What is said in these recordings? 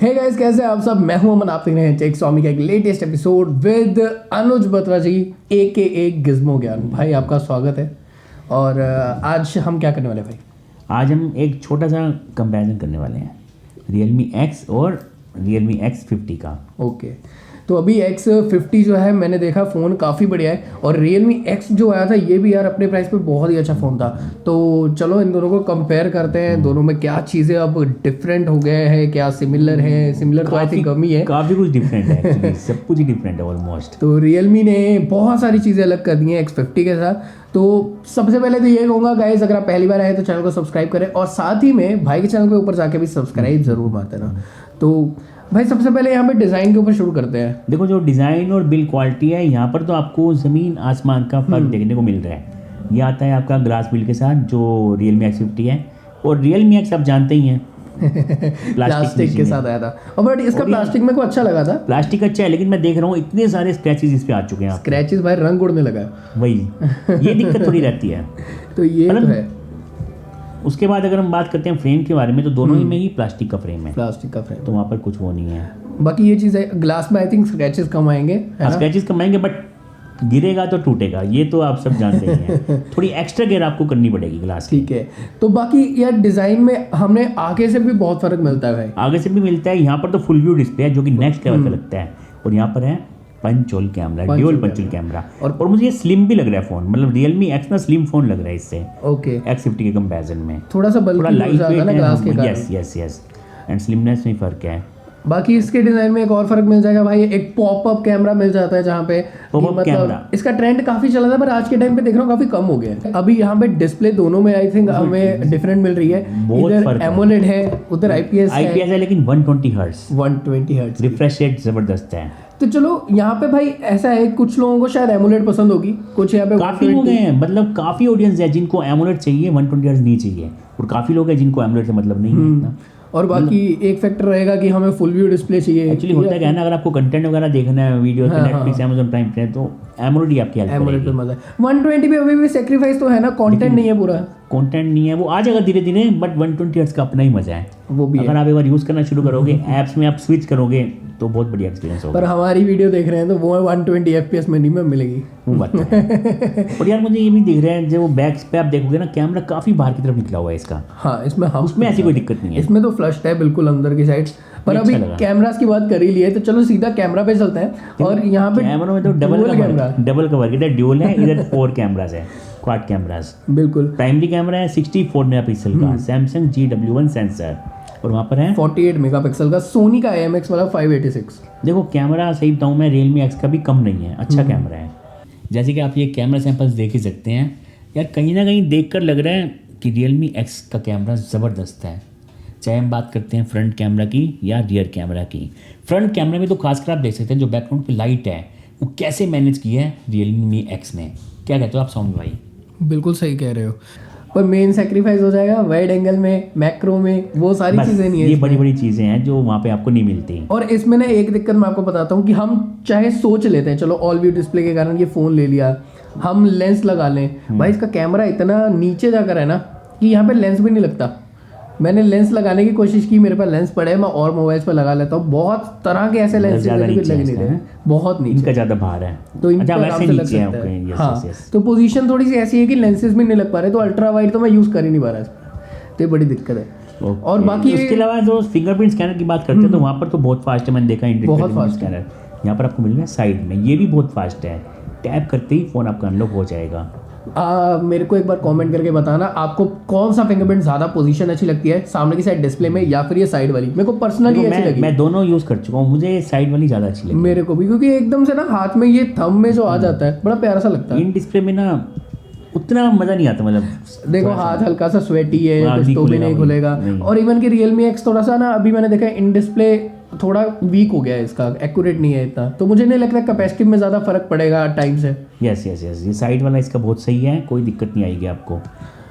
Hey guys, कैसे हैं आप सब? मैं हूं अमन, आप देख रहे हैं टेक स्वामी का एक latest episode with Anuj Batra ji a gizmo Gyaan. भाई आपका स्वागत है। और आज हम क्या करने वाले हैं भाई? आज हम एक छोटा सा कंपैरिजन करने वाले हैं Realme X और Realme X50 का। ओके, तो अभी X50 जो है मैंने देखा फ़ोन काफ़ी बढ़िया है, और Realme X जो आया था ये भी यार अपने प्राइस पे बहुत ही अच्छा फ़ोन था। तो चलो इन दोनों को कंपेयर करते हैं, दोनों में क्या चीज़ें अब डिफरेंट हो गए हैं, क्या सिमिलर है। सिमिलर तो आई थिंक कम ही है, काफ़ी कुछ डिफरेंट है एक्चुअली, सब कुछ ही डिफरेंट है ऑलमोस्ट। तो Realme ने बहुत सारी चीज़ें अलग कर दी हैं X50 के साथ। तो सबसे पहले तो ये कहूँगा गाइस, अगर आप पहली बार आए तो चैनल को सब्सक्राइब करें, और साथ ही में भाई के चैनल के ऊपर जाके भी सब्सक्राइब ज़रूर मार देना। तो भाई सबसे पहले यहाँ पे डिज़ाइन के ऊपर शुरू करते हैं। देखो, जो डिज़ाइन और बिल्ड क्वालिटी है यहाँ पर तो आपको ज़मीन आसमान का फर्क देखने को मिल रहा है। ये आता है आपका ग्लास बिल्ड के साथ जो Realme X50 है, और Realme X आप जानते ही हैं प्लास्टिक के साथ आया था। और बट इसका प्लास्टिक मेरे को अच्छा लगा था। प्लास्टिक अच्छा है, लेकिन मैं देख रहा हूँ इतने सारे स्क्रैचेस इस पे आ चुके हैं। स्क्रैचेस भाई रंग उड़ने लगा है। वही ये दिक्कत थोड़ी रहती है। तो ये तो है। उसके बाद अगर हम बात करते हैं फ्रेम के बारे में, तो दोनों ही में ही प्लास्टिक का फ्रेम है। प्लास्टिक का फ्रेम, तो वहाँ पर कुछ वो नहीं है। बाकी ये चीज़ है, ग्लास में आई थिंक स्क्रैचेस कम आएंगे, स्क्रैचेस कम आएंगे, बट गिरेगा तो टूटेगा, ये तो आप सब जानते ही हैं। थोड़ी एक्स्ट्रा केयर आपको करनी पड़ेगी ग्लास की। ठीक है। तो बाकी यार डिज़ाइन में हमें आगे से भी बहुत फर्क मिलता है भाई। आगे से भी मिलता है। यहाँ पर तो फुल व्यू डिस्प्ले है जो कि नेक्स्ट लेवल का लगता है, और यहाँ पर है punch hole camera, dual punch hole camera. और मुझे ये स्लिम भी लग रहा है फ़ोन, मतलब Realme X ना स्लिम फ़ोन लग रहा है इससे। ओके, X50 के कंपैरिजन में थोड़ा सा लाइट वेट है ग्लास के कारण। यस एंड स्लिमनेस में फ़र्क है। बाकी इसके डिजाइन में एक और फर्क मिल जाएगा भाई, एक पॉपअप कैमरा मिल जाता है, जहाँ पे मतलब इसका ट्रेंड काफी चला था, पर आज के टाइम पे देख रहा हूँ काफी कम हो गया है। अभी यहाँ पे डिस्प्ले दोनों में आई थिंक हमें डिफरेंट मिल रही है। इधर एमोलेड है, उधर आईपीएस है, लेकिन 120 हर्ट्ज रिफ्रेश रेट जबरदस्त है। तो चलो यहाँ पे भाई ऐसा है, कुछ लोगों को शायद एमोलेड पसंद होगी, कुछ यहाँ पे काफी लोग हैं, मतलब काफी ऑडियंस है जिनको एमोलेड चाहिए, 120 हर्ट्ज नहीं चाहिए, और काफी लोग हैं जिनको एमोलेड से मतलब नहीं है इतना। और बाकी एक फैक्टर रहेगा कि हमें फुल व्यू डिस्प्ले चाहिए। एक्चुअली होता क्या है ना, अगर आपको कंटेंट वगैरह देखना है, वीडियो नेटफ्लिक्स Amazon प्राइम पे, तो एमोलेड ही आपकी हेल्प करेगी। एमोलेड पे मजा है। 120 पे अभी भी सैक्रिफाइस तो है ना, कंटेंट नहीं है, पूरा कंटेंट नहीं है, वो आ जाएगा धीरे धीरे, बट 120 हर्ट्ज का अपना ही मजा है। वो भी अगर आप एक बार यूज करना शुरू करोगे, एप्स में आप स्विच करोगे, तो बहुत बढ़िया एक्सपीरियंस होगा। पर हमारी वीडियो देख रहे हैं तो वो 120 FPS मिनिमम मिलेगी, वो बात है। और यार मुझे ये भी दिख रहा है, जो बैक पे आप देखोगे ना, कैमरा काफी बाहर की तरफ निकला हुआ है इसका। हाँ, इसमें उसमें ऐसी कोई दिक्कत नहीं है, इसमें तो फ्लश्ड है बिल्कुल अंदर की साइड। पर अभी कैमरास की बात कर ही ली है, तो चलो सीधा कैमरा पे चलते हैं। और यहाँ पे कैमरा में तो डबल कवर, इधर ड्यूल है, इधर 4 कैमरास है, क्वाड कैमरास। बिल्कुल। प्राइमरी कैमरा है 64 मेगापिक्सल का, सैमसंग G W1 सेंसर, और वहाँ पर है 48 मेगापिक्सल का सोनी का IMX वाला 586। देखो कैमरा सही बताऊँ मैं, Realme X का भी कम नहीं है, अच्छा कैमरा है। जैसे कि आप ये कैमरा सैंपल्स देख ही सकते हैं यार, कहीं ना कहीं देखकर लग रहा है कि Realme X का कैमरा ज़बरदस्त है। चाहे हम बात करते हैं फ्रंट कैमरा की या रियर कैमरा की। फ्रंट कैमरा में तो खासकर आप देख सकते हैं जो बैकग्राउंड पे लाइट है वो कैसे मैनेज किया है Realme X ने। क्या कहते हो आप स्वामी भाई? बिल्कुल सही कह रहे हो, पर मेन सैक्रिफाइस हो जाएगा वाइड एंगल में, मैक्रो में, वो सारी चीज़ें नहीं है। ये बड़ी बड़ी चीज़ें हैं जो वहाँ पे आपको नहीं मिलती। और इसमें ना एक दिक्कत मैं आपको बताता हूँ कि हम चाहे सोच लेते हैं चलो ऑल व्यू डिस्प्ले के कारण ये फ़ोन ले लिया, हम लेंस लगा लें, भाई इसका कैमरा इतना नीचे जाकर है ना कि यहाँ पे लेंस भी नहीं लगता। मैंने लेंस लगाने की कोशिश की, मेरे पास लेंस पड़े, मैं और मोबाइल्स पर लगा लेता हूँ, बहुत तरह के ऐसे लेंस लग नहीं रहे, बहुत नीचे, इनका ज़्यादा भार है, तो इनका वैसे लग सकता है। हाँ, तो पोजीशन थोड़ी सी ऐसी है कि लेंसेज भी नहीं लग पा रहे, तो अल्ट्रा वाइड तो मैं यूज़ कर ही नहीं पा रहा, तो ये बड़ी दिक्कत है। और बाकी इसके अलावा जो फिंगरप्रिंट स्कैनर की बात करते हैं, तो वहाँ पर तो बहुत फास्ट है, मैंने देखा बहुत फास्ट स्कैनर यहाँ पर आपको मिल रहा है साइड में, ये भी बहुत फास्ट है, टैप करते ही फ़ोन आपका अनलॉक हो जाएगा। मेरे को एक बार कमेंट करके बताना आपको कौन सा फिंगरप्रिंट ज़्यादा पोजीशन अच्छी लगती है, सामने की साइड डिस्प्ले में या फिर ये साइड वाली। मेरे को पर्सनली अच्छी लगी। मैं दोनों यूज़ कर चुका हूँ, मुझे साइड वाली ज़्यादा अच्छी लगी। मेरे को भी, क्योंकि एकदम से ना हाथ में ये थंब में जो आ जाता है बड़ा प्यारा सा लगता है। इन डिस्प्ले में ना उतना मज़ा नहीं आता, मतलब देखो हाथ हल्का सा स्वेटी है, तो भी नहीं खुलेगा। और इवन कि Realme X थोड़ा सा ना, अभी मैंने देखा इन डिस्प्ले थोड़ा वीक हो गया है, इसका एक्यूरेट नहीं है इतना, तो मुझे नहीं लगता कैपेसिटी में ज़्यादा फर्क पड़ेगा टाइम से। यस ये साइड वाला इसका बहुत सही है, कोई दिक्कत नहीं आएगी आपको।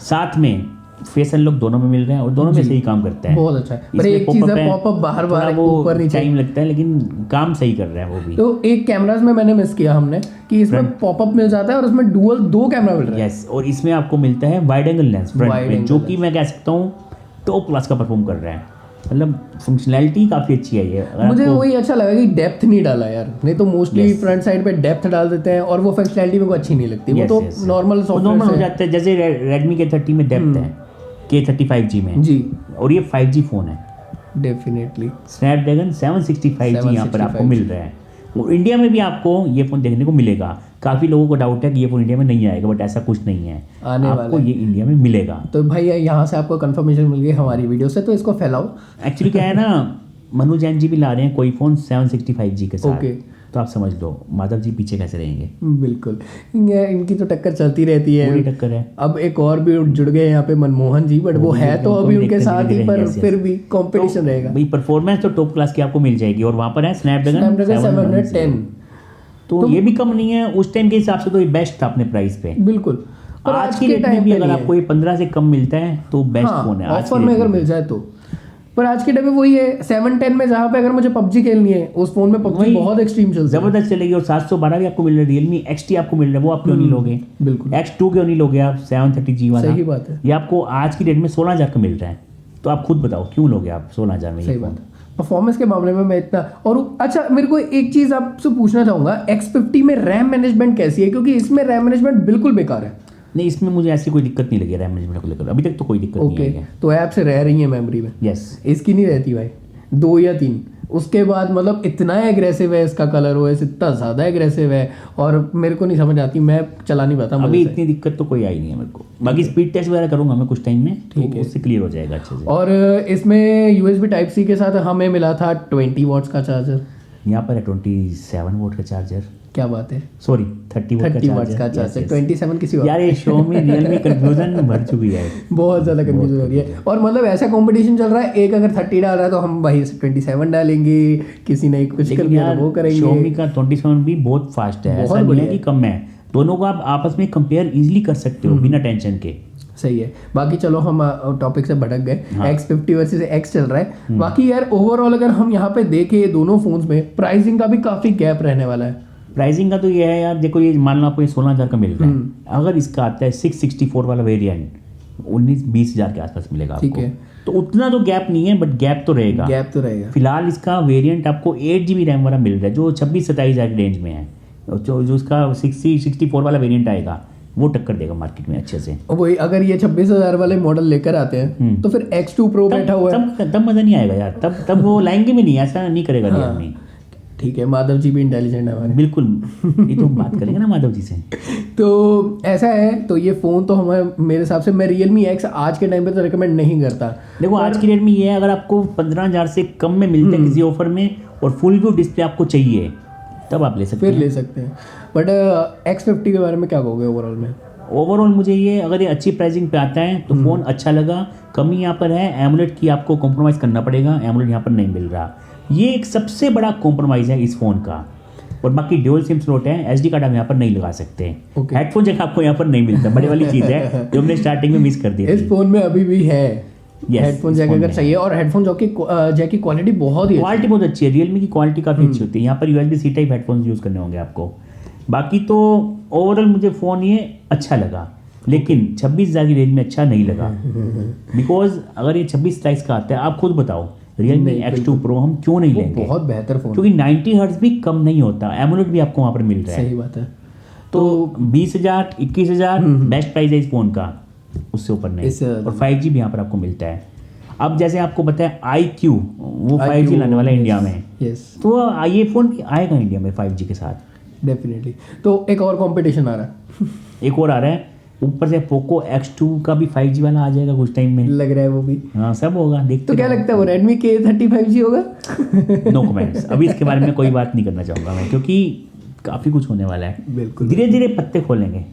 साथ में फेस अनलॉक दोनों में मिल रहे हैं और दोनों में सही काम करता है, बहुत अच्छा है। पर एक चीज़ है, पॉपअप बाहर ऊपर नीचे टाइम लगता है, लेकिन काम सही कर रहा है वो भी। तो एक कैमरास में मैंने मिस किया हमने कि इसमें पॉपअप मिल जाता है और उसमें डुअल 2 कैमरा मिल रहा है। यस, और इसमें आपको मिलता है वाइड एंगल लेंस फ्रंट में, जो कि मैं कह सकता हूँ टॉप क्लास का परफॉर्म कर रहा है। मतलब फंक्शनैलिटी काफ़ी अच्छी है ये। अगर मुझे आपको- वही अच्छा लगा कि डेप्थ नहीं डाला यार, नहीं तो मोस्टली फ्रंट साइड पे डेप्थ डाल देते हैं और वो फंक्शनैलिटी मेरे को अच्छी नहीं लगती। वो Yes, तो yes, yes. नॉर्मल वो सॉफ्टवेयर नॉर्मल हो से जाता है, जैसे रेडमी के 30 में डेप्थ है, K30 5G में जी और ये 5G फ़ोन है। डेफिनेटली स्नैपड्रैगन 765G यहाँ पर आपको 765G मिल रहा है। और इंडिया में भी आपको ये फ़ोन देखने को मिलेगा। काफ़ी लोगों को डाउट है कि ये फ़ोन इंडिया में नहीं आएगा, बट ऐसा कुछ नहीं है, आने आपको वाला है। ये इंडिया में मिलेगा। तो भाई यहाँ से आपको कंफर्मेशन मिल गई हमारी वीडियो से, तो इसको फैलाओ। एक्चुअली क्या है ना, मनु जैन जी भी ला रहे हैं कोई फ़ोन 765G के साथ। ओके। तो आप समझ लो माधव जी पीछे कैसे रहेंगे। बिल्कुल, इनकी तो टक्कर चलती रहती है। पूरी टक्कर है। अब एक और भी जुड़ गए यहाँ पे मनमोहन जी, बट वो भी है जुड़ गए, तो उनको अभी भी उनके देखते साथ ही, धीरे-धीरे, पर yes, yes। फिर भी कंपटीशन रहेगा। भाई परफॉर्मेंस तो टॉप क्लास की आपको मिल जाएगी और वहाँ पर है स्नैपड्रैगन 710 तो ये भी कम नहीं है, उस टाइम के हिसाब से तो ये बेस्ट था अपने प्राइस पे। बिल्कुल, पर आज की के डेट में टाइम भी पे अगर नहीं आपको ये 15 से कम मिलता है तो बेस्ट हाँ, फोन है आज ऑफर की में डेट अगर मिल जाए तो। पर आज के टाइम में वही है 710 में, जहाँ पे अगर मुझे पबजी खेलनी है उस फोन में पबजी वही बहुत एक्सट्रीम चलती है। जबरदस्त चलेगी। और 712 भी आपको मिल रहा है, रियलमी XT आपको मिल रहा है, वो आप क्यों नहीं लोगे? बिल्कुल X2 क्यों नहीं लोगे आप 730G वाला? सही बात है, ये आपको आज की डेट में 16,000 का मिल रहा है, तो आप खुद बताओ क्यों लोगे आप 16,000 में? सही बात है। परफॉर्मेंस के मामले में मैं इतना, और अच्छा मेरे को एक चीज आपसे पूछना चाहूंगा, X50 में रैम मैनेजमेंट कैसी है? क्योंकि इसमें रैम मैनेजमेंट बिल्कुल बेकार है। नहीं, इसमें मुझे ऐसी कोई दिक्कत नहीं लगी रैम मैनेजमेंट को लेकर, अभी तक तो कोई दिक्कत नहीं आई ओके, है। तो ऐप से रह रही है मेमोरी में। यस, इसकी नहीं रहती भाई, 2 या 3। उसके बाद मतलब इतना एग्रेसिव है इसका कलर ओएस, इतना ज़्यादा एग्रेसिव है, और मेरे को नहीं समझ आती, मैं चला नहीं पाता अभी मजे से। इतनी दिक्कत तो कोई आई नहीं है मेरे को। बाकी स्पीड टेस्ट वगैरह करूंगा मैं कुछ टाइम में, ठीक तो है। उससे क्लियर हो जाएगा अच्छे से। और इसमें USB Type-C के साथ हमें मिला था 20 वॉट्स का चार्जर। यहाँ पर है 27 वोल्ट का चार्जर, क्या बात है, सॉरी 30 वोल्ट 30 वॉट्स का चार्जर। चार्जर, 27 किसी और। यार ये Xiaomi रियलमी कंफ्यूजन भर चुकी है, बहुत ज़्यादा कंफ्यूजन हो रही है। और मतलब ऐसा कंपटीशन चल रहा है, एक अगर 30 डाल रहा है तो हम भाई 27 डालेंगे, किसी ने कुछ कर लेकिन दिया यार तो वो करेंगे। Xiaomi का 27 भी बहुत फास्ट है, बहुत ऐसा नहीं बढ़िया है कि कम है। दोनों को आप आपस में कंपेयर इजीली कर सकते हो बिना टेंशन के। सही है। बाकी चलो हम टॉपिक से भटक गए। हाँ। X50 वर्सेस X चल रहा है। बाकी यार ओवरऑल अगर हम यहाँ पे देखें दोनों फोन्स में प्राइसिंग का भी काफी गैप रहने वाला है। प्राइसिंग का तो ये है यार, देखो ये मान लो आपको ये 16,000 का मिल रहा है, अगर इसका आता है 664 वाला वेरिएंट 19-20 हज़ार के आसपास मिलेगा ठीक आपको। है। तो उतना तो गैप नहीं है, बट गैप तो रहेगा। गैप तो रहेगा। फिलहाल इसका वेरिएंट आपको 8GB रैम वाला मिल रहा है जो 26-27 हज़ार की रेंज में है। जो इसका 64 वाला वेरिएंट आएगा वो टक्कर देगा मार्केट में अच्छे से। और वही अगर ये 26,000 वाले मॉडल लेकर आते हैं तो फिर X2 Pro बैठा हुआ है। तब मज़ा नहीं आएगा यार, तब वो लाएंगे भी नहीं, ऐसा नहीं करेगा हाँ। रियलमी। ठीक है, माधव जी भी इंटेलिजेंट है हमारे। बिल्कुल, ये तो बात करेंगे ना माधव जी से। तो ऐसा है, तो ये फ़ोन तो हमें, मेरे हिसाब से मैं Realme X आज के टाइम पे तो रिकमेंड नहीं करता। देखो आज की डेट में ये है, अगर आपको 15,000 से कम में मिलते हैं किसी ऑफर में और फुल व्यू डिस्प्ले आपको चाहिए, तब आप ले सकते फिर हैं। ले सकते हैं। बट X50 के बारे में क्या कहोगे ओवरऑल में? ओवरऑल मुझे ये, अगर ये अच्छी प्राइसिंग पे आता है तो फ़ोन अच्छा लगा। कमी यहाँ पर है एमोलेड की, आपको कॉम्प्रोमाइज़ करना पड़ेगा, एमोलेड यहाँ पर नहीं मिल रहा, ये एक सबसे बड़ा कॉम्प्रोमाइज़ है इस फ़ोन का। और बाकी ड्यूल सिम स्लॉट है, SD कार्ड आप यहाँ पर नहीं लगा सकते। Okay. हेडफोन जैक आपको यहाँ पर नहीं मिलता, बड़ी वाली चीज़ है जो हमने स्टार्टिंग में मिस कर दी इस थी। फोन में अभी भी है Yes, हेडफोन इस जैक फोन अगर में चाहिए, और हेडफोन जैक की क्वालिटी बहुत ही अच्छी क्वालिटी बहुत अच्छी है, रियलमी की क्वालिटी काफ़ी अच्छी होती है। यहाँ पर USB-C टाइप हेडफोन्स यूज़ करने होंगे आपको। बाकी तो ओवरऑल मुझे फ़ोन ये अच्छा लगा, लेकिन 26,000 की रेंज में अच्छा नहीं लगा। बिकॉज अगर ये 26 प्राइस का आता है, आप खुद बताओ Realme X2 Pro हम क्यों नहीं वो लेंगे? बहुत बेहतर फोन। क्योंकि 90 हर्ट्ज भी कम नहीं होता, एमोलेड भी आपको वहाँ पर मिल रहा है। सही बात है। तो 20,000 21,000 बेस्ट प्राइस है इस फ़ोन का, उससे ऊपर नहीं। और 5G भी यहाँ पर आपको मिलता है। अब जैसे आपको पता है IQ वो 5G लाने वाला है इंडिया में, यस तो ये फ़ोन भी आएगा इंडिया में 5G के साथ डेफिनेटली। तो एक और कंपटीशन आ रहा है एक और आ रहा है, ऊपर से पोको X2 का भी 5G वाला आ जाएगा कुछ टाइम में। लग रहा है वो भी। हाँ सब होगा, देखते तो क्या लगता है वो Redmi K35G होगा? नो कमेंट्स, अभी इसके बारे में कोई बात नहीं करना चाहूँगा मैं, क्योंकि काफ़ी कुछ होने वाला है। बिल्कुल। धीरे धीरे पत्ते खोलेंगे।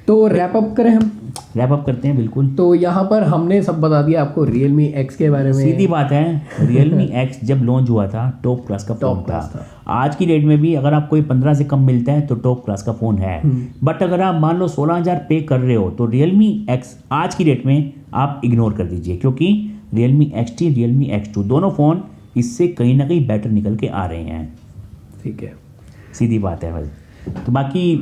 तो रैप अप करें हम? रैप अप करते हैं बिल्कुल। तो यहाँ पर हमने सब बता दिया आपको Realme X के बारे में। सीधी बात है, Realme X जब लॉन्च हुआ था टॉप क्लास का फ़ोन था। आज की डेट में भी अगर आपको 15 से कम मिलता है तो टॉप क्लास का फ़ोन है। बट अगर आप मान लो 16,000 पे कर रहे हो तो Realme X आज की डेट में आप इग्नोर कर दीजिए, क्योंकि Realme XT Realme X2 दोनों फ़ोन इससे कहीं ना कहीं बेटर निकल के आ रहे हैं। ठीक है, सीधी बात है भाई। तो बाकी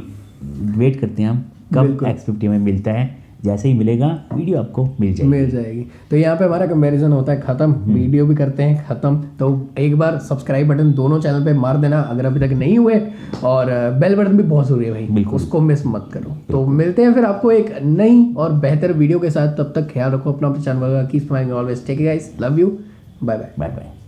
वेट करते हैं हम कब X50 में मिलता है। जैसे ही मिलेगा वीडियो आपको मिल जाएगी। तो यहाँ पे हमारा कंपैरिजन होता है खत्म, वीडियो भी करते हैं खत्म। तो एक बार सब्सक्राइब बटन दोनों चैनल पे मार देना अगर अभी तक नहीं हुए, और बेल बटन भी बहुत जरूरी है भाई, बिल्कुल। उसको मिस मत करो। तो मिलते हैं फिर आपको एक नई और बेहतर वीडियो के साथ, तब तक ख्याल रखो अपना, चैनल की smiling always, take care guys, love you, bye bye. Bye bye.